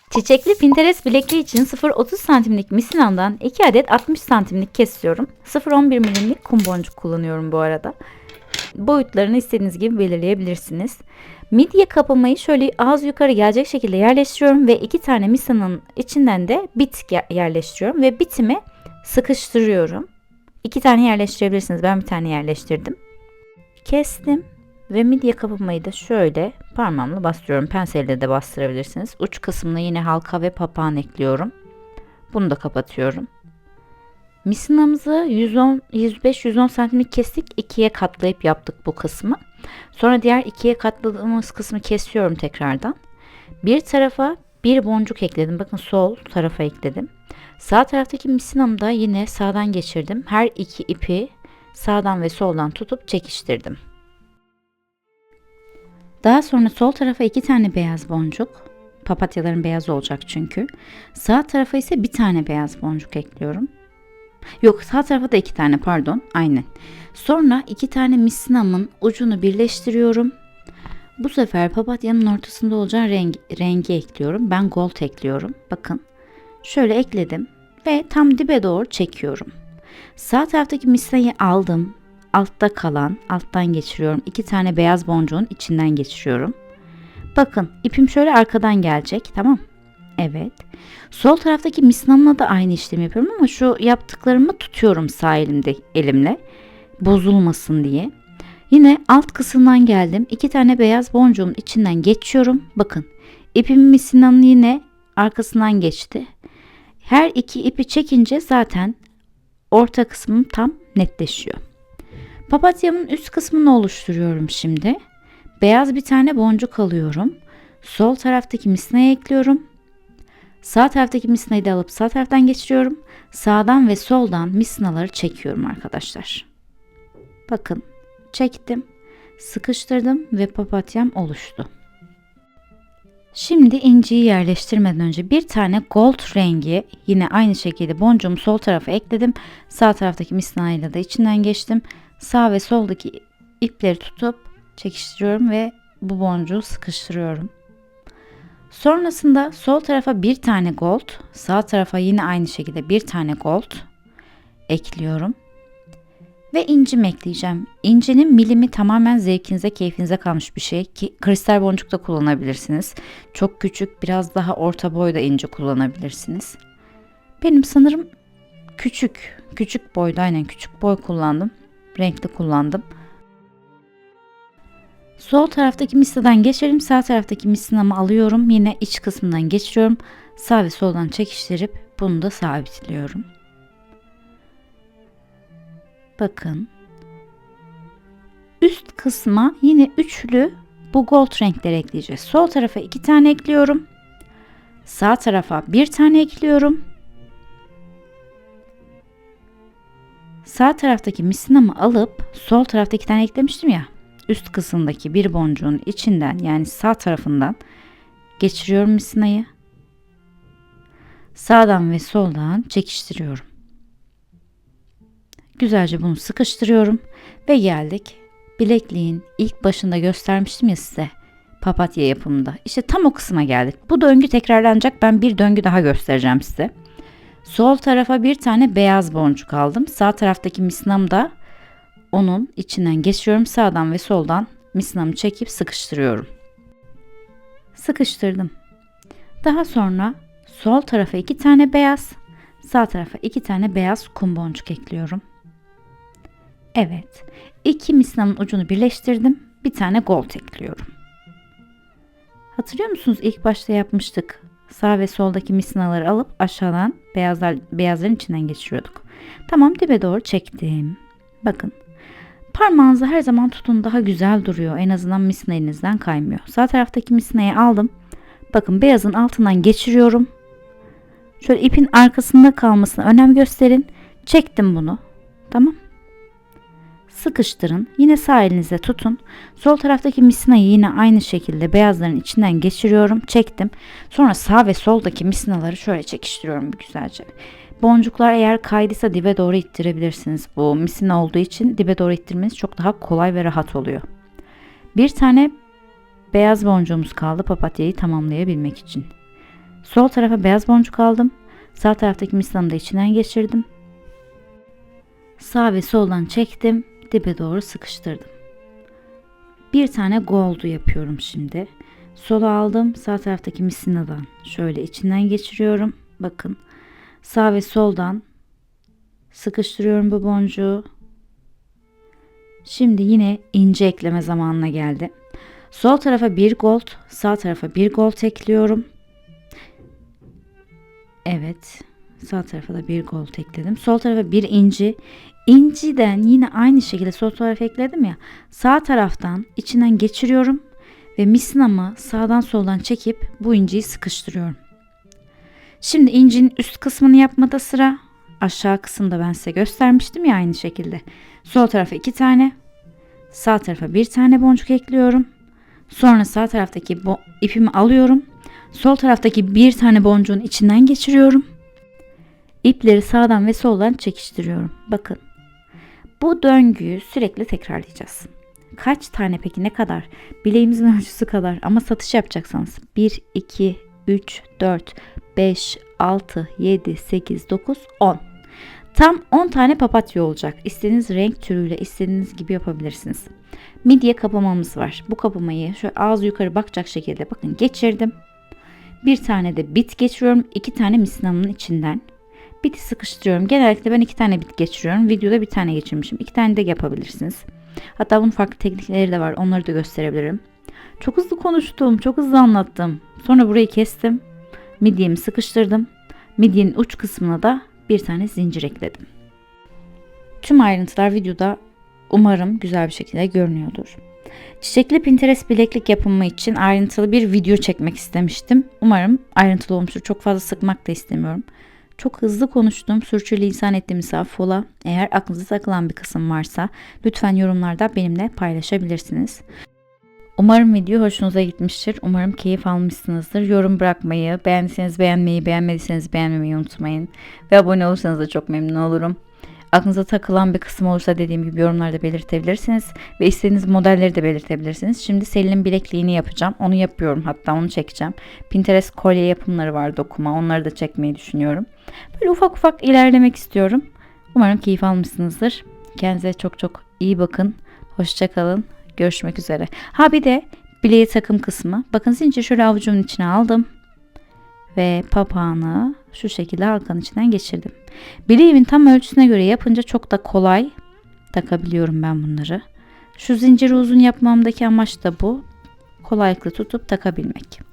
Çiçekli Pinterest bilekliği için 0,30 santimlik misinamdan 2 adet 60 santimlik kesiyorum. 0,11 milimlik kum boncuk kullanıyorum bu arada. Boyutlarını istediğiniz gibi belirleyebilirsiniz. Midye kapamayı şöyle ağız yukarı gelecek şekilde yerleştiriyorum ve 2 tane misanın içinden de bit yerleştiriyorum ve bitimi sıkıştırıyorum. 2 tane yerleştirebilirsiniz. Ben bir tane yerleştirdim. Kestim. Ve midye kapamayı da şöyle parmağımla bastırıyorum. Penselle de bastırabilirsiniz. Uç kısmına yine halka ve papağan ekliyorum. Bunu da kapatıyorum. Misinamızı 105-110 santimlik kestik. 2'ye katlayıp yaptık bu kısmı. Sonra diğer 2'ye katladığımız kısmı kesiyorum tekrardan. Bir tarafa bir boncuk ekledim. Bakın sol tarafa ekledim. Sağ taraftaki misinamı da yine sağdan geçirdim. Her iki ipi sağdan ve soldan tutup çekiştirdim. Daha sonra sol tarafa 2 tane beyaz boncuk. Papatyaların beyaz olacak çünkü. Sağ tarafa ise bir tane beyaz boncuk ekliyorum. Yok, sağ tarafa da 2 tane, pardon. Aynen. Sonra 2 tane misinamın ucunu birleştiriyorum. Bu sefer papatyanın ortasında olacak rengi ekliyorum. Ben gold ekliyorum. Bakın. Şöyle ekledim ve tam dibe doğru çekiyorum. Sağ taraftaki misinayı aldım. Altta kalan, alttan geçiriyorum. 2 tane beyaz boncuğun içinden geçiriyorum. Bakın, ipim şöyle arkadan gelecek, tamam? Evet. Sol taraftaki misinamla da aynı işlemi yapıyorum ama şu yaptıklarımı tutuyorum sağ elimle. Bozulmasın diye. Yine alt kısımdan geldim. 2 tane beyaz boncuğun içinden geçiyorum. Bakın, ipim misinanın yine arkasından geçti. Her iki ipi çekince zaten orta kısmım tam netleşiyor. Papatyamın üst kısmını oluşturuyorum şimdi. Beyaz bir tane boncuk alıyorum. Sol taraftaki misinayı ekliyorum. Sağ taraftaki misinayı da alıp sağ taraftan geçiriyorum. Sağdan ve soldan misinaları çekiyorum arkadaşlar. Bakın, çektim, sıkıştırdım ve papatyam oluştu. Şimdi inciyi yerleştirmeden önce bir tane gold rengi yine aynı şekilde boncuğumu sol tarafa ekledim. Sağ taraftaki misinayla da içinden geçtim. Sağ ve soldaki ipleri tutup çekiştiriyorum ve bu boncuğu sıkıştırıyorum. Sonrasında sol tarafa bir tane gold, sağ tarafa yine aynı şekilde bir tane gold ekliyorum. Ve incimi ekleyeceğim. İncinin milimi tamamen zevkinize, keyfinize kalmış bir şey ki kristal boncuk da kullanabilirsiniz. Çok küçük, biraz daha orta boyda inci kullanabilirsiniz. Benim sanırım küçük boyda, aynen küçük boy kullandım. Renkli kullandım. Sol taraftaki misinadan geçelim. Sağ taraftaki misinamı alıyorum. Yine iç kısmından geçiriyorum. Sağ ve soldan çekiştirip bunu da sabitliyorum. Bakın. Üst kısma yine üçlü bu gold renkleri ekleyeceğiz. Sol tarafa 2 tane ekliyorum. Sağ tarafa 1 tane ekliyorum. Sağ taraftaki misinamı alıp sol tarafta 2 tane eklemiştim ya. Üst kısımdaki bir boncuğun içinden, yani sağ tarafından geçiriyorum misinayı. Sağdan ve soldan çekiştiriyorum. Güzelce bunu sıkıştırıyorum ve geldik. Bilekliğin ilk başında göstermiştim ya size, papatya yapımında. İşte tam o kısma geldik. Bu döngü tekrarlanacak. Ben bir döngü daha göstereceğim size. Sol tarafa bir tane beyaz boncuk aldım. Sağ taraftaki misinamı da onun içinden geçiyorum. Sağdan ve soldan misinamı çekip sıkıştırıyorum. Sıkıştırdım. Daha sonra sol tarafa 2 tane beyaz, sağ tarafa 2 tane beyaz kum boncuk ekliyorum. Evet. 2 misinamın ucunu birleştirdim. Bir tane gold ekliyorum. Hatırlıyor musunuz? İlk başta yapmıştık. Sağ ve soldaki misinaları alıp aşağıdan beyazların içinden geçiriyorduk. Tamam, dibe doğru çektim. Bakın. Parmağınızı her zaman tutun, daha güzel duruyor. En azından misina elinizden kaymıyor. Sağ taraftaki misinayı aldım. Bakın, beyazın altından geçiriyorum. Şöyle ipin arkasında kalmasına önem gösterin. Çektim bunu. Tamam. Sıkıştırın. Yine sağ elinize tutun. Sol taraftaki misinayı yine aynı şekilde beyazların içinden geçiriyorum. Çektim. Sonra sağ ve soldaki misinaları şöyle çekiştiriyorum güzelce. Boncuklar eğer kaydıysa dibe doğru ittirebilirsiniz. Bu misina olduğu için dibe doğru ittirmeniz çok daha kolay ve rahat oluyor. Bir tane beyaz boncuğumuz kaldı papatyayı tamamlayabilmek için. Sol tarafa beyaz boncuk aldım. Sağ taraftaki misinamu da içinden geçirdim. Sağ ve soldan çektim. Dibe doğru sıkıştırdım. Bir tane goldu yapıyorum şimdi. Sola aldım. Sağ taraftaki misinadan şöyle içinden geçiriyorum. Bakın. Sağ ve soldan sıkıştırıyorum bu boncuğu. Şimdi yine ince ekleme zamanına geldi. Sol tarafa bir gold, sağ tarafa bir gold ekliyorum. Evet. Sağ tarafa da bir gold ekledim. Sol tarafa bir inci. İnciden yine aynı şekilde sol tarafa ekledim ya. Sağ taraftan içinden geçiriyorum ve misinamı sağdan soldan çekip bu inciyi sıkıştırıyorum. Şimdi incinin üst kısmını yapmada sıra. Aşağı kısımda ben size göstermiştim ya aynı şekilde. Sol tarafa 2 tane, sağ tarafa bir tane boncuk ekliyorum. Sonra sağ taraftaki ipimi alıyorum. Sol taraftaki bir tane boncuğun içinden geçiriyorum. İpleri sağdan ve soldan çekiştiriyorum. Bakın. Bu döngüyü sürekli tekrarlayacağız. Kaç tane peki, ne kadar? Bileğimizin ölçüsü kadar ama satış yapacaksanız 1, 2, 3, 4, 5, 6, 7, 8, 9, 10. Tam 10 tane papatya olacak. İstediğiniz renk türüyle istediğiniz gibi yapabilirsiniz. Midye kapamamız var. Bu kapamayı şöyle ağzı yukarı bakacak şekilde bakın geçirdim. Bir tane de bit geçiriyorum. 2 tane misinamunun içinden. Biti sıkıştırıyorum. Genellikle ben 2 tane bit geçiriyorum. Videoda bir tane geçirmişim. 2 tane de yapabilirsiniz. Hatta bunun farklı teknikleri de var. Onları da gösterebilirim. Çok hızlı konuştum. Çok hızlı anlattım. Sonra burayı kestim. Midyemi sıkıştırdım. Midyenin uç kısmına da bir tane zincir ekledim. Tüm ayrıntılar videoda umarım güzel bir şekilde görünüyordur. Çiçekli Pinterest bileklik yapımı için ayrıntılı bir video çekmek istemiştim. Umarım ayrıntılı olmuştur. Çok fazla sıkmak da istemiyorum. Çok hızlı konuştum. Sürçülisan ettiğimiz affola. Eğer aklınıza takılan bir kısım varsa lütfen yorumlarda benimle paylaşabilirsiniz. Umarım video hoşunuza gitmiştir. Umarım keyif almışsınızdır. Yorum bırakmayı, beğendiyseniz beğenmeyi, beğenmediyseniz beğenmemeyi unutmayın. Ve abone olursanız da çok memnun olurum. Aklınıza takılan bir kısım olursa dediğim gibi yorumlarda belirtebilirsiniz. Ve istediğiniz modelleri de belirtebilirsiniz. Şimdi Selin'in bilekliğini yapacağım. Onu yapıyorum, hatta onu çekeceğim. Pinterest kolye yapımları var, dokuma. Onları da çekmeyi düşünüyorum. Böyle ufak ufak ilerlemek istiyorum. Umarım keyif almışsınızdır. Kendinize çok çok iyi bakın. Hoşça kalın. Görüşmek üzere. Ha bir de bileğe takım kısmı. Bakın zinciri şöyle avucumun içine aldım. Ve papağanı şu şekilde halkanın içinden geçirdim. Bileğimin tam ölçüsüne göre yapınca çok da kolay takabiliyorum ben bunları. Şu zinciri uzun yapmamdaki amaç da bu. Kolaylıkla tutup takabilmek.